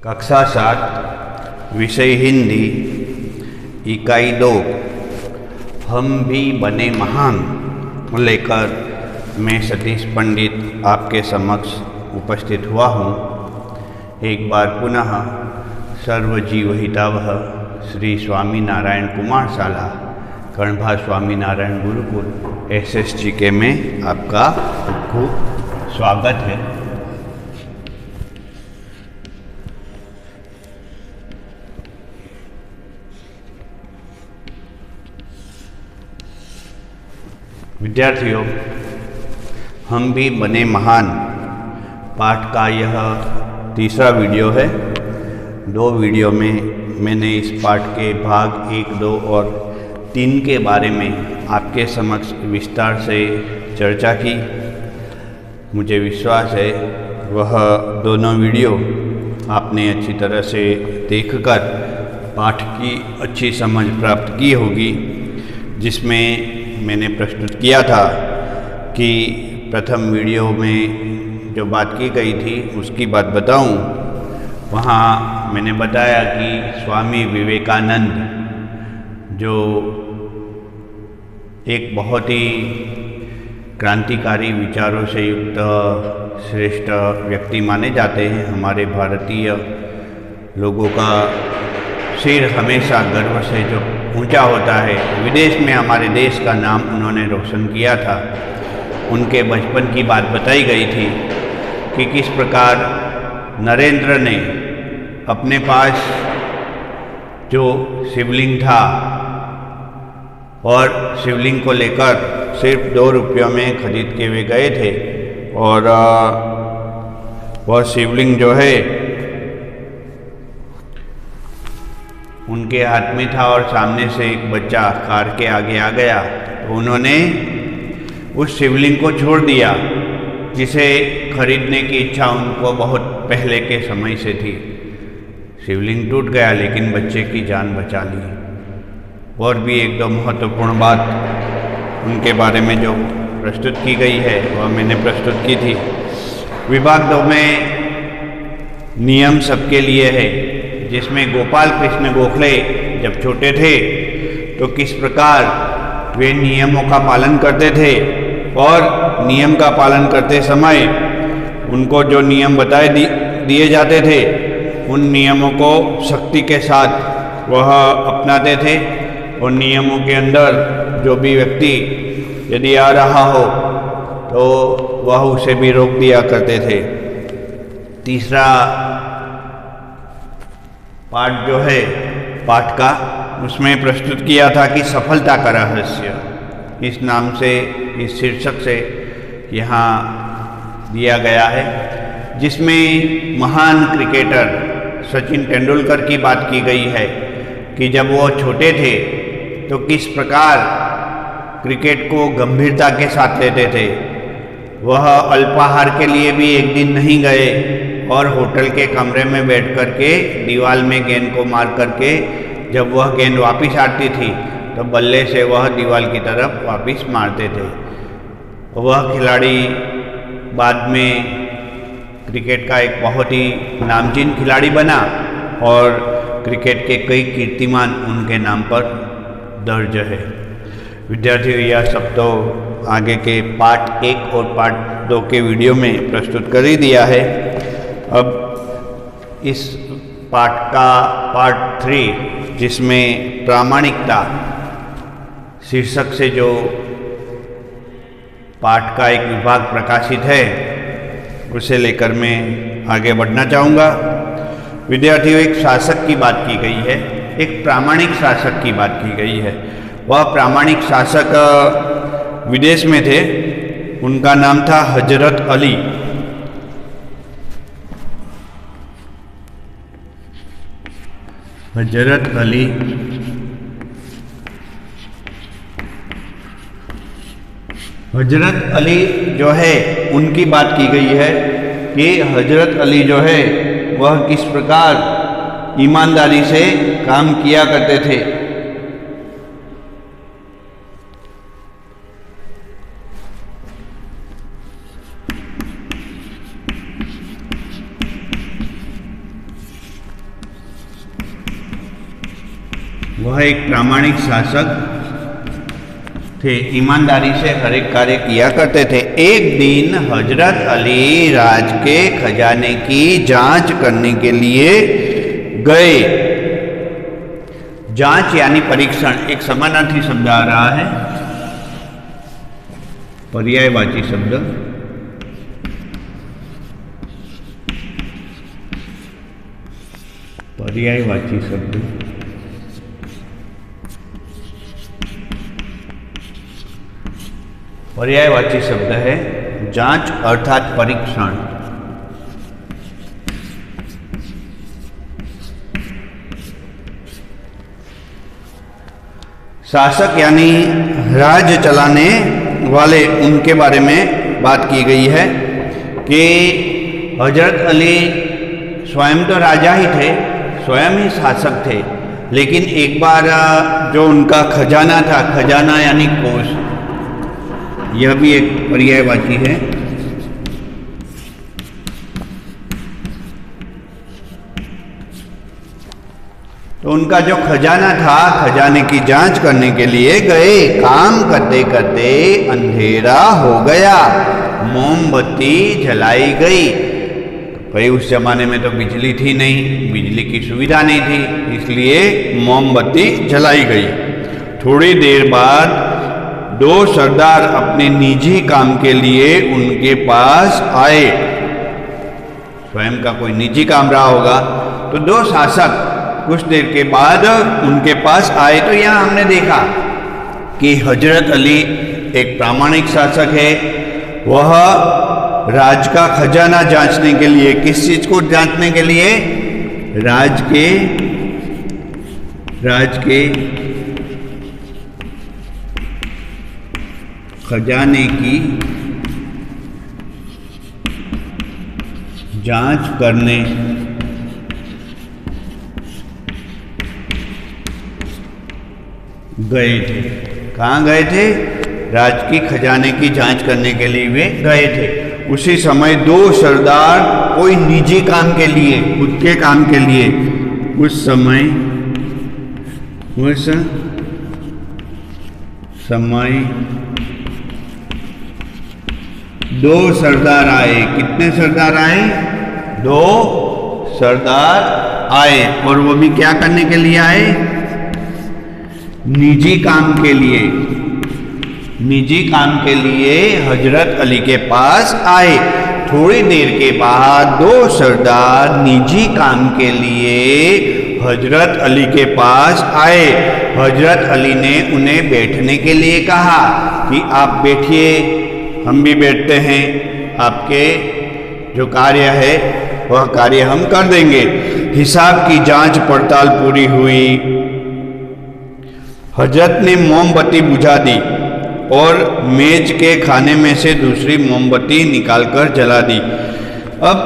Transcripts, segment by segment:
कक्षा 7 विषय हिंदी इकाई 2 हम भी बने महान लेकर मैं सतीश पंडित आपके समक्ष उपस्थित हुआ हूँ। एक बार पुनः सर्वजीवहितावह श्री स्वामी नारायण कुमारशाला कण्भा स्वामीनारायण गुरुकुल SSGK में आपका खूब स्वागत है। विद्यार्थियों, हम भी बने महान पाठ का यह तीसरा वीडियो है। 2 वीडियो में मैंने इस पाठ के भाग 1, 2 और 3 के बारे में आपके समक्ष विस्तार से चर्चा की। मुझे विश्वास है वह दोनों वीडियो आपने अच्छी तरह से देखकर पाठ की अच्छी समझ प्राप्त की होगी, जिसमें मैंने प्रस्तुत किया था कि प्रथम वीडियो में जो बात की गई थी उसकी बात बताऊं। वहाँ मैंने बताया कि स्वामी विवेकानंद जो एक बहुत ही क्रांतिकारी विचारों से युक्त श्रेष्ठ व्यक्ति माने जाते हैं। हमारे भारतीय लोगों का सिर हमेशा गर्व से जो ऊंचा होता है, विदेश में हमारे देश का नाम उन्होंने रोशन किया था। उनके बचपन की बात बताई गई थी कि किस प्रकार नरेंद्र ने अपने पास जो शिवलिंग था और शिवलिंग को लेकर सिर्फ 2 रुपयों में खरीद के वे गए थे और वह शिवलिंग जो है उनके हाथ में था और सामने से एक बच्चा कार के आगे आ गया तो उन्होंने उस शिवलिंग को छोड़ दिया, जिसे खरीदने की इच्छा उनको बहुत पहले के समय से थी। शिवलिंग टूट गया लेकिन बच्चे की जान बचा ली। और भी एक दो महत्वपूर्ण बात उनके बारे में जो प्रस्तुत की गई है वह मैंने प्रस्तुत की थी। विभाग 2 में नियम सबके लिए है, जिसमें गोपाल कृष्ण गोखले जब छोटे थे तो किस प्रकार वे नियमों का पालन करते थे और नियम का पालन करते समय उनको जो नियम बताए दिए जाते थे उन नियमों को सख्ती के साथ वह अपनाते थे और नियमों के अंदर जो भी व्यक्ति यदि आ रहा हो तो वह उसे भी रोक दिया करते थे। तीसरा पाठ जो है पाठ का उसमें प्रस्तुत किया था कि सफलता का रहस्य, इस नाम से इस शीर्षक से यहाँ दिया गया है, जिसमें महान क्रिकेटर सचिन तेंदुलकर की बात की गई है कि जब वो छोटे थे तो किस प्रकार क्रिकेट को गंभीरता के साथ लेते थे। वह अल्पाहार के लिए भी एक दिन नहीं गए और होटल के कमरे में बैठ कर के दीवार में गेंद को मार करके जब वह गेंद वापस आती थी तो बल्ले से वह दीवार की तरफ वापस मारते थे। वह खिलाड़ी बाद में क्रिकेट का एक बहुत ही नामचीन खिलाड़ी बना और क्रिकेट के कई कीर्तिमान उनके नाम पर दर्ज है। विद्यार्थियों, यह सब तो आगे के पार्ट 1 और पार्ट 2 के वीडियो में प्रस्तुत कर ही दिया है। अब इस पाठ का पार्ट 3, जिसमें प्रामाणिकता शीर्षक से जो पाठ का एक विभाग प्रकाशित है उसे लेकर मैं आगे बढ़ना चाहूँगा। विद्यार्थियों, एक शासक की बात की गई है, एक प्रामाणिक शासक की बात की गई है। वह प्रामाणिक शासक विदेश में थे, उनका नाम था हजरत अली। हजरत अली हजरत अली जो है उनकी बात की गई है कि हजरत अली जो है वह किस प्रकार ईमानदारी से काम किया करते थे। वह एक प्रामाणिक शासक थे, ईमानदारी से हर एक कार्य किया करते थे। एक दिन हजरत अली राज के खजाने की जांच करने के लिए गए। जांच यानी परीक्षण एक समानार्थी शब्द आ रहा है, पर्यायवाची शब्द। पर्यायवाची शब्द पर्यायवाची शब्द है जांच अर्थात परीक्षण। शासक यानी राज्य चलाने वाले, उनके बारे में बात की गई है कि हजरत अली स्वयं तो राजा ही थे, स्वयं ही शासक थे, लेकिन एक बार जो उनका खजाना था, खजाना यानी कोष, यह भी एक पर्यायवाची है। तो उनका जो खजाना था, खजाने की जांच करने के लिए गए। काम करते करते अंधेरा हो गया, मोमबत्ती जलाई गई। भाई उस जमाने में तो बिजली थी नहीं, बिजली की सुविधा नहीं थी, इसलिए मोमबत्ती जलाई गई। थोड़ी देर बाद दो सरदार अपने निजी काम के लिए उनके पास आए। स्वयं का कोई निजी काम रहा होगा, तो दो शासक कुछ देर के बाद उनके पास आए। तो यहाँ हमने देखा कि हजरत अली एक प्रामाणिक शासक है, वह राज का खजाना जांचने के लिए, किस चीज को जांचने के लिए? राज के खजाने की जांच करने गए थे। कहाँ गए थे? राज की खजाने की जांच करने के लिए वे गए थे। उसी समय दो सरदार कोई निजी काम के लिए, खुद के काम के लिए, उस समय दो सरदार आए। कितने सरदार आए? दो सरदार आए। और वो भी क्या करने के लिए आए? निजी काम के लिए। निजी काम के लिए हजरत अली के पास आए। थोड़ी देर के बाद दो सरदार निजी काम के लिए हजरत अली के पास आए। हजरत अली ने उन्हें बैठने के लिए कहा कि आप बैठिए, हम भी बैठते हैं, आपके जो कार्य है वह कार्य हम कर देंगे। हिसाब की जांच पड़ताल पूरी हुई। हजरत ने मोमबत्ती बुझा दी और मेज के खाने में से दूसरी मोमबत्ती निकालकर जला दी। अब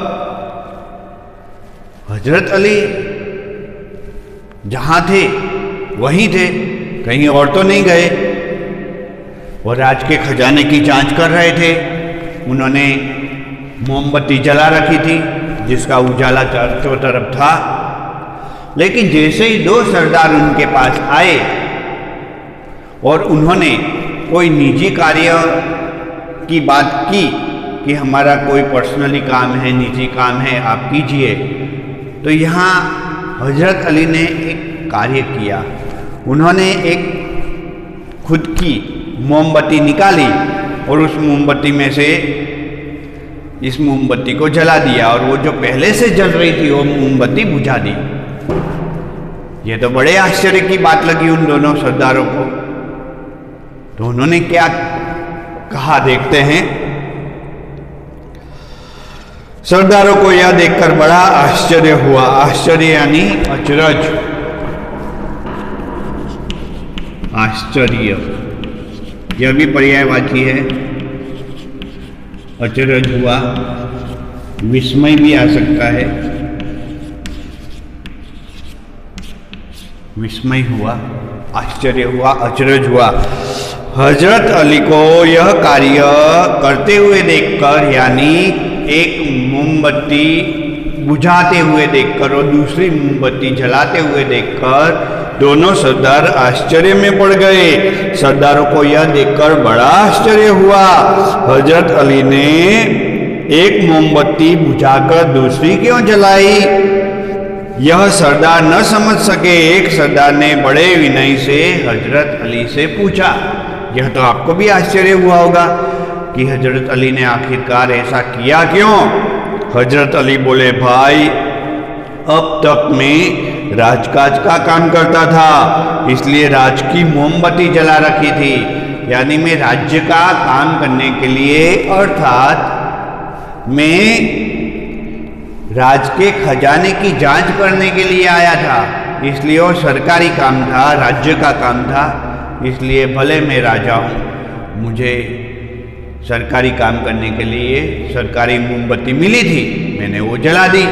हजरत अली जहां थे वहीं थे, कहीं और तो नहीं गए। वो राज के खजाने की जांच कर रहे थे। उन्होंने मोमबत्ती जला रखी थी जिसका उजाला चारों तरफ था। लेकिन जैसे ही दो सरदार उनके पास आए और उन्होंने कोई निजी कार्य की बात की कि हमारा कोई पर्सनली काम है, निजी काम है, आप कीजिए, तो यहाँ हजरत अली ने एक कार्य किया। उन्होंने एक खुद की मोमबत्ती निकाली और उस मोमबत्ती में से इस मोमबत्ती को जला दिया और वो जो पहले से जल रही थी वो मोमबत्ती बुझा दी। ये तो बड़े आश्चर्य की बात लगी उन दोनों सरदारों को। तो उन्होंने क्या कहा देखते हैं। सरदारों को यह देखकर बड़ा आश्चर्य हुआ। आश्चर्य यानी अचरज, आश्चर्य, यह भी पर्यायवाची है। अचरज हुआ, विस्मय भी आ सकता है। विस्मय हुआ, आश्चर्य हुआ, अचरज हुआ। हजरत अली को यह कार्य करते हुए देखकर, यानी एक मोमबत्ती बुझाते हुए देखकर और दूसरी मोमबत्ती जलाते हुए देखकर दोनों सरदार आश्चर्य में पड़ गए। सरदारों को यह देखकर बड़ा आश्चर्य हुआ। हजरत अली ने एक मोमबत्ती बुझाकर दूसरी क्यों जलाई, यह सरदार न समझ सके। एक सरदार ने बड़े विनय से हजरत अली से पूछा। यह तो आपको भी आश्चर्य हुआ होगा कि हजरत अली ने आखिरकार ऐसा किया क्यों। हजरत अली बोले, भाई अब तक मैं राजकाज का काम करता था, इसलिए राज की मोमबत्ती जला रखी थी। यानी मैं राज्य का काम करने के लिए, अर्थात मैं राज के खजाने की जांच करने के लिए आया था, इसलिए वो सरकारी काम था, राज्य का काम था। इसलिए भले मैं राजा हूँ, मुझे सरकारी काम करने के लिए सरकारी मोमबत्ती मिली थी, मैंने वो जला दी।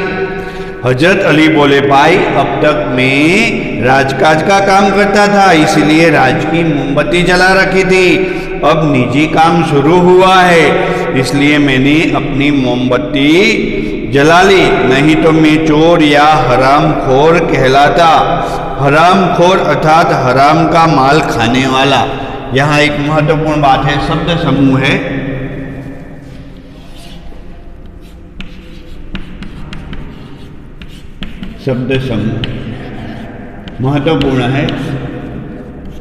हजरत अली बोले, भाई अब तक मैं राजकाज का काम करता था, इसलिए राज की मोमबत्ती जला रखी थी। अब निजी काम शुरू हुआ है, इसलिए मैंने अपनी मोमबत्ती जला ली, नहीं तो मैं चोर या हरामखोर कहलाता। हरामखोर अर्थात हराम का माल खाने वाला। यहाँ एक महत्वपूर्ण बात है, शब्द समूह है। शब्द समूह महत्वपूर्ण है।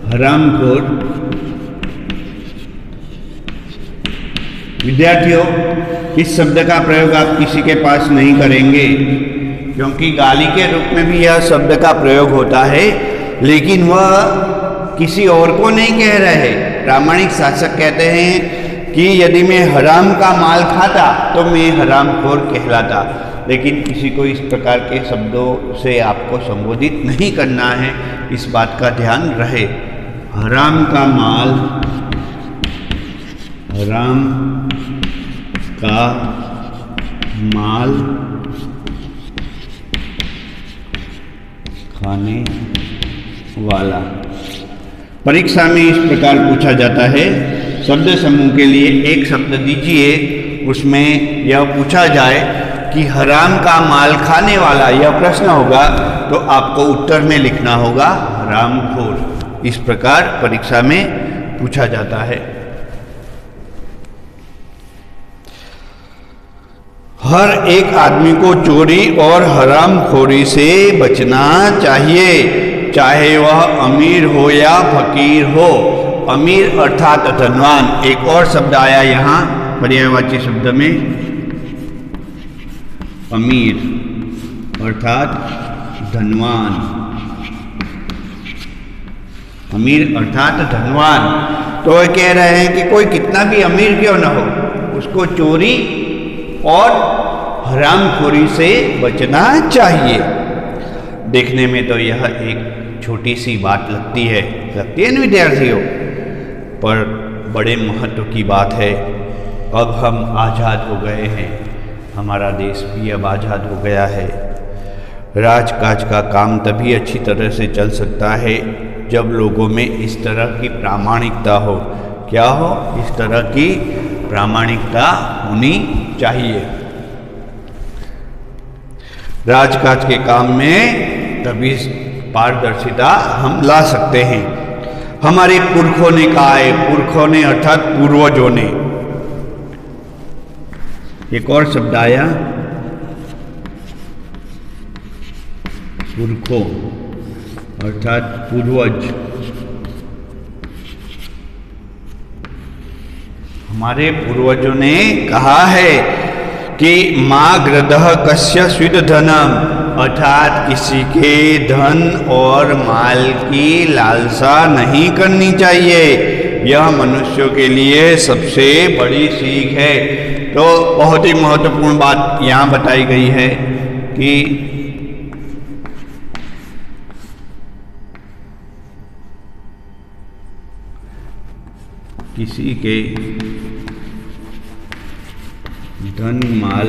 हरामखोर। विद्यार्थियों, इस शब्द का प्रयोग आप किसी के पास नहीं करेंगे, क्योंकि गाली के रूप में भी यह शब्द का प्रयोग होता है, लेकिन वह किसी और को नहीं कह रहे। प्रामाणिक शासक कहते हैं कि यदि मैं हराम का माल खाता तो मैं हरामखोर कहलाता, लेकिन किसी को इस प्रकार के शब्दों से आपको संबोधित नहीं करना है, इस बात का ध्यान रहे। हराम का माल, हराम का माल खाने वाला। परीक्षा में इस प्रकार पूछा जाता है, शब्द समूह के लिए एक शब्द दीजिए, उसमें यह पूछा जाए कि हराम का माल खाने वाला, यह प्रश्न होगा तो आपको उत्तर में लिखना होगा हरामखोर। इस प्रकार परीक्षा में पूछा जाता है। हर एक आदमी को चोरी और हरामखोरी से बचना चाहिए, चाहे वह अमीर हो या फकीर हो। अमीर अर्थात धनवान। एक और शब्द आया यहाँ पर्यायवाची शब्द में, अमीर अर्थात धनवान। अमीर अर्थात धनवान। तो वह कह रहे हैं कि कोई कितना भी अमीर क्यों न हो, उसको चोरी और हरामखोरी से बचना चाहिए। देखने में तो यह एक छोटी सी बात लगती है न विद्यार्थियों, पर बड़े महत्व की बात है। अब हम आज़ाद हो गए हैं, हमारा देश भी अब आज़ाद हो गया है। राजकाज का काम तभी अच्छी तरह से चल सकता है जब लोगों में इस तरह की प्रामाणिकता हो। क्या हो? इस तरह की प्रामाणिकता होनी चाहिए। राजकाज के काम में तभी पारदर्शिता हम ला सकते हैं। हमारे पुरखों ने कहा है, पुरखों ने अर्थात पूर्वजों ने। एक और शब्द आया, पुरखों अर्थात पूर्वज। हमारे पूर्वजों ने कहा है कि माँ गृदः कस्य स्विद धनम, अर्थात किसी के धन और माल की लालसा नहीं करनी चाहिए। यह मनुष्यों के लिए सबसे बड़ी सीख है। तो बहुत ही महत्वपूर्ण बात यहाँ बताई गई है कि किसी के धन माल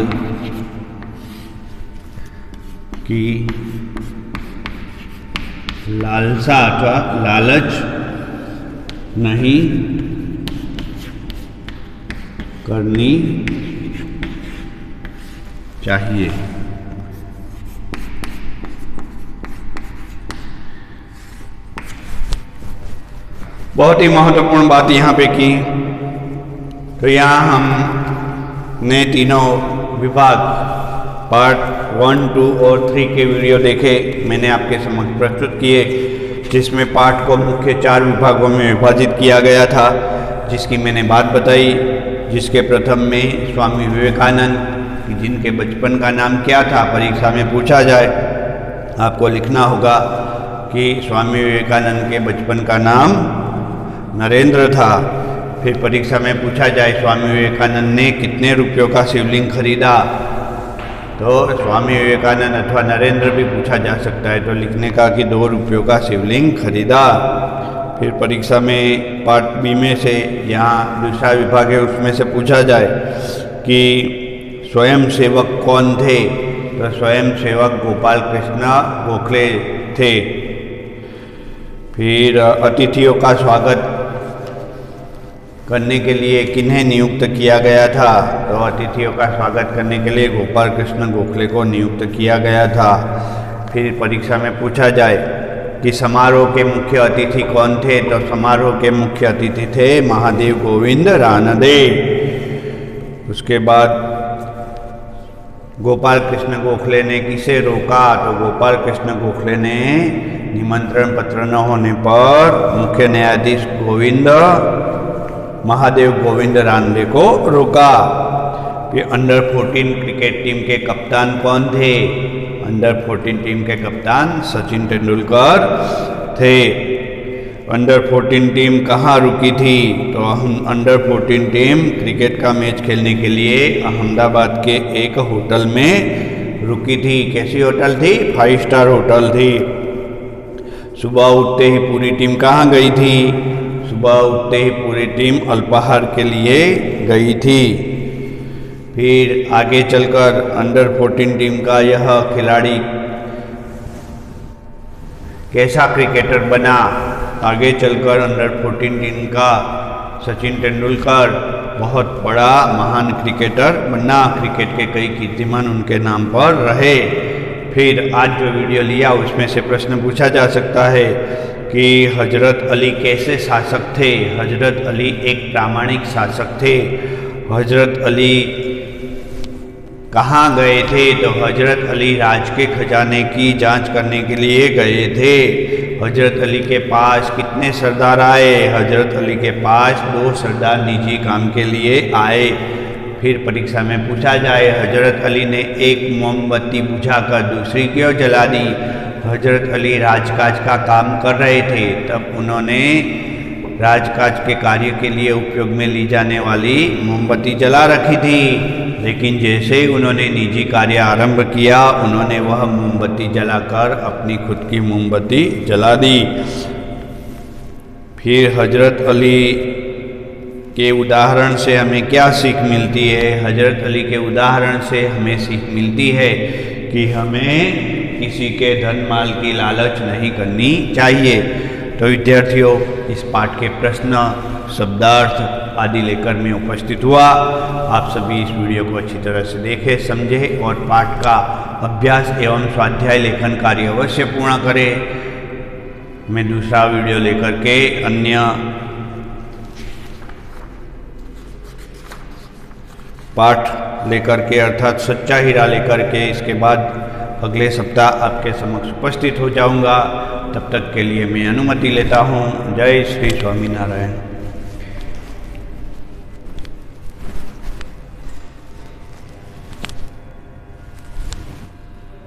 की लालसा अथवा लालच नहीं करनी चाहिए। बहुत ही महत्वपूर्ण बात यहाँ पे की। तो यहाँ हमने तीनों विभाग पार्ट 1, 2 और 3 के वीडियो देखे, मैंने आपके समक्ष प्रस्तुत किए, जिसमें पाठ को मुख्य 4 विभागों में विभाजित किया गया था, जिसकी मैंने बात बताई। जिसके प्रथम में स्वामी विवेकानंद, जिनके बचपन का नाम क्या था, परीक्षा में पूछा जाए आपको लिखना होगा कि स्वामी विवेकानंद के बचपन का नाम नरेंद्र था। फिर परीक्षा में पूछा जाए स्वामी विवेकानंद ने कितने रुपयों का शिवलिंग खरीदा, तो स्वामी विवेकानंद अथवा नरेंद्र भी पूछा जा सकता है, तो लिखने का कि 2 रुपयों का शिवलिंग खरीदा। फिर परीक्षा में पार्ट बी में से यहाँ दूसरा विभाग है, उसमें से पूछा जाए कि स्वयं सेवक कौन थे, तो स्वयं सेवक गोपाल कृष्ण गोखले थे। फिर अतिथियों का स्वागत करने के लिए किन्हें नियुक्त किया गया था, तो अतिथियों का स्वागत करने के लिए गोपाल कृष्ण गोखले को नियुक्त किया गया था। फिर परीक्षा में पूछा जाए कि समारोह के मुख्य अतिथि कौन थे, तो समारोह के मुख्य अतिथि थे महादेव गोविंद रानडे। उसके बाद गोपाल कृष्ण गोखले ने किसे रोका, तो गोपाल कृष्ण गोखले ने निमंत्रण पत्र न होने पर मुख्य न्यायाधीश महादेव गोविंद रानडे को रोका। फिर अंडर 14 क्रिकेट टीम के कप्तान कौन थे, अंडर 14 टीम के कप्तान सचिन तेंदुलकर थे। अंडर 14 टीम कहाँ रुकी थी, तो हम अंडर 14 टीम क्रिकेट का मैच खेलने के लिए अहमदाबाद के एक होटल में रुकी थी। कैसी होटल थी, 5 स्टार होटल थी। सुबह उठते ही पूरी टीम कहाँ गई थी, सुबह उठते ही पूरी टीम अल्पाहार के लिए गई थी। फिर आगे चलकर अंडर 14 टीम का यह खिलाड़ी कैसा क्रिकेटर बना, आगे चलकर अंडर 14 टीम का सचिन तेंदुलकर बहुत बड़ा महान क्रिकेटर बना, क्रिकेट के कई कीर्तिमान उनके नाम पर रहे। फिर आज जो वीडियो लिया उसमें से प्रश्न पूछा जा सकता है कि हजरत अली कैसे शासक थे। हजरत अली एक प्रामाणिक शासक थे। हजरत अली कहाँ गए थे, तो हजरत अली राज के खजाने की जांच करने के लिए गए थे। हजरत अली के पास कितने सरदार आए, हजरत अली के पास 2 सरदार निजी काम के लिए आए। फिर परीक्षा में पूछा जाए हजरत अली ने एक मोमबत्ती बुझाकर दूसरी क्यों जला दी। हजरत अली राजकाज का काम कर रहे थे, तब उन्होंने राजकाज के कार्य के लिए उपयोग में ली जाने वाली मोमबत्ती जला रखी थी। लेकिन जैसे ही उन्होंने निजी कार्य आरंभ किया, उन्होंने वह मोमबत्ती जलाकर अपनी खुद की मोमबत्ती जला दी। फिर हजरत अली के उदाहरण से हमें क्या सीख मिलती है। हजरत अली के उदाहरण से हमें सीख मिलती है कि हमें किसी के धन माल की लालच नहीं करनी चाहिए। तो विद्यार्थियों, इस पाठ के प्रश्न, शब्दार्थ आदि लेकर मैं उपस्थित हुआ। आप सभी इस वीडियो को अच्छी तरह से देखें, समझें और पाठ का अभ्यास एवं स्वाध्याय लेखन कार्य अवश्य पूर्ण करें। मैं दूसरा वीडियो लेकर के अन्य पाठ लेकर के अर्थात सच्चा हीरा लेकर के इसके बाद अगले सप्ताह आपके समक्ष उपस्थित हो जाऊंगा। तब तक के लिए मैं अनुमति लेता हूँ। जय श्री स्वामीनारायण।